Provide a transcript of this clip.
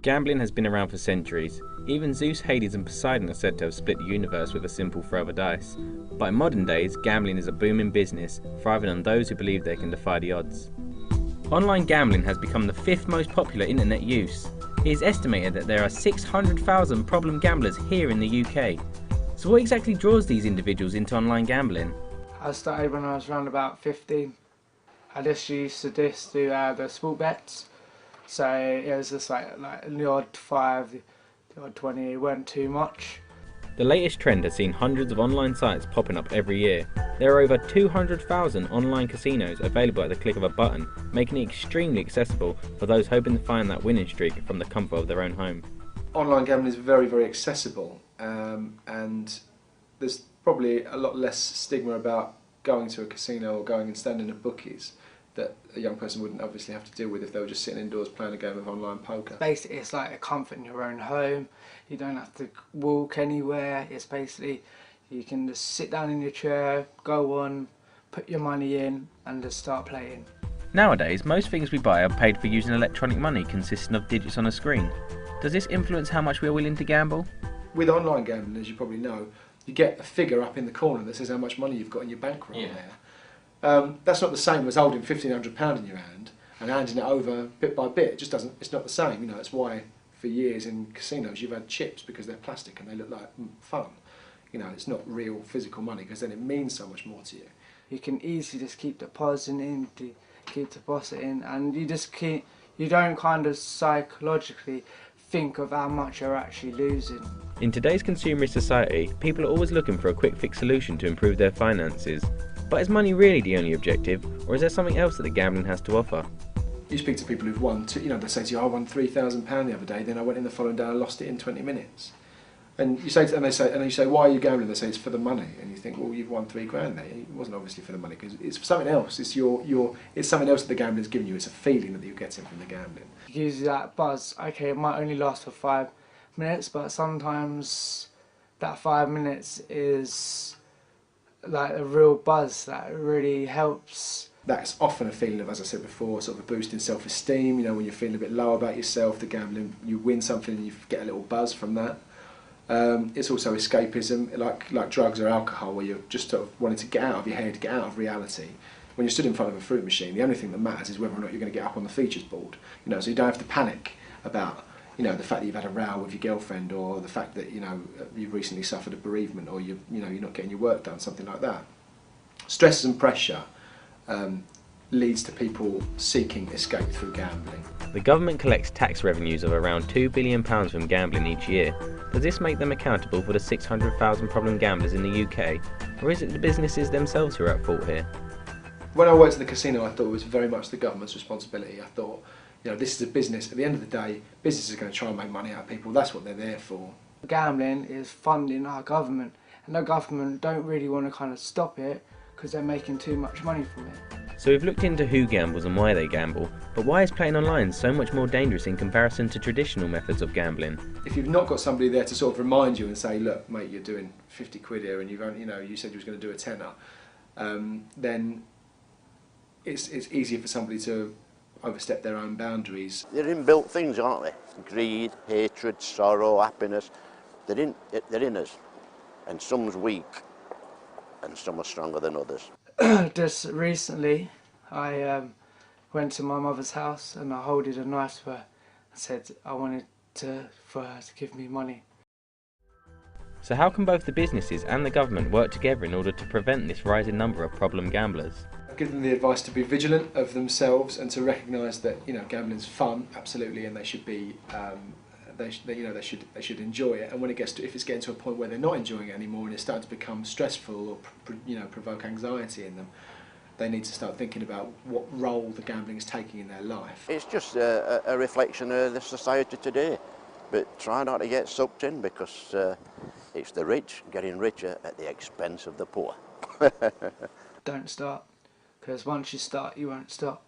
Gambling has been around for centuries. Even Zeus, Hades and Poseidon are said to have split the universe with a simple throw of a dice. But in modern days, gambling is a booming business, thriving on those who believe they can defy the odds. Online gambling has become the 5th most popular internet use. It is estimated that there are 600,000 problem gamblers here in the UK. So what exactly draws these individuals into online gambling? I started when I was around about 15. I just used to do the sport bets. So it was just like the odd 5, the odd 20, it weren't too much. The latest trend has seen hundreds of online sites popping up every year. There are over 200,000 online casinos available at the click of a button, making it extremely accessible for those hoping to find that winning streak from the comfort of their own home. Online gambling is very, very accessible, and there's probably a lot less stigma about going to a casino or going and standing at bookies that a young person wouldn't obviously have to deal with if they were just sitting indoors playing a game of online poker. Basically it's like a comfort in your own home. You don't have to walk anywhere. It's basically you can just sit down in your chair, go on, put your money in and just start playing. Nowadays, most things we buy are paid for using electronic money consisting of digits on a screen. Does this influence how much we are willing to gamble? With online gambling, as you probably know, you get a figure up in the corner that says how much money you've got in your bankroll there. That's not the same as holding £1,500 in your hand and handing it over bit by bit. It just doesn't. It's not the same. You know, that's why for years in casinos you've had chips because they're plastic and they look like fun. You know, it's not real physical money because then it means so much more to you. You can easily just keep depositing in, keep depositing, and you don't kind of psychologically think of how much you're actually losing. In today's consumerist society, people are always looking for a quick fix solution to improve their finances. But is money really the only objective, or is there something else that the gambling has to offer? You speak to people who've won, they say to you, I won £3,000 the other day, then I went in the following day and lost it in 20 minutes. And you say to them, you say, why are you gambling? They say it's for the money, and you think, well, you've won £3,000 there. It wasn't obviously for the money because it's for something else. It's it's something else that the gambling's giving you. It's a feeling that you're getting from the gambling. Use that buzz. Okay, it might only last for 5 minutes, but sometimes that 5 minutes is like a real buzz that really helps. That's often a feeling of, as I said before, sort of a boost in self-esteem. You know, when you're feeling a bit low about yourself, the gambling, you win something and you get a little buzz from that. It's also escapism, like drugs or alcohol, where you're just sort of wanting to get out of your head, get out of reality. When you're stood in front of a fruit machine, the only thing that matters is whether or not you're going to get up on the features board. You know, so you don't have to panic about, you know, the fact that you've had a row with your girlfriend, or the fact that, you know, you've recently suffered a bereavement, or you're not getting your work done, something like that. Stress and pressure leads to people seeking escape through gambling. The government collects tax revenues of around £2 billion from gambling each year. Does this make them accountable for the 600,000 problem gamblers in the UK, or is it the businesses themselves who are at fault here? When I worked at the casino, I thought it was very much the government's responsibility. I thought, you know, this is a business. At the end of the day, business is going to try and make money out of people. That's what they're there for. Gambling is funding our government, and the government don't really want to kind of stop it because they're making too much money from it. So we've looked into who gambles and why they gamble, but why is playing online so much more dangerous in comparison to traditional methods of gambling? If you've not got somebody there to sort of remind you and say, look, mate, you're doing 50 quid here and you've only, you know, you said you was going to do a tenner, then it's easier for somebody to overstep their own boundaries. They're inbuilt things, aren't they? Greed, hatred, sorrow, happiness. They're in us, and some's weak and some are stronger than others. Just recently I went to my mother's house and I holded a knife to her and said I wanted for her to give me money. So how can both the businesses and the government work together in order to prevent this rising number of problem gamblers? I give them the advice to be vigilant of themselves and to recognise that, you know, gambling's fun, absolutely, and they should be they should enjoy it. And when if it's getting to a point where they're not enjoying it anymore and it's starting to become stressful or provoke anxiety in them, they need to start thinking about what role the gambling is taking in their life. It's just a reflection of the society today, but try not to get sucked in because it's the rich getting richer at the expense of the poor. Don't start, because once you start you won't stop.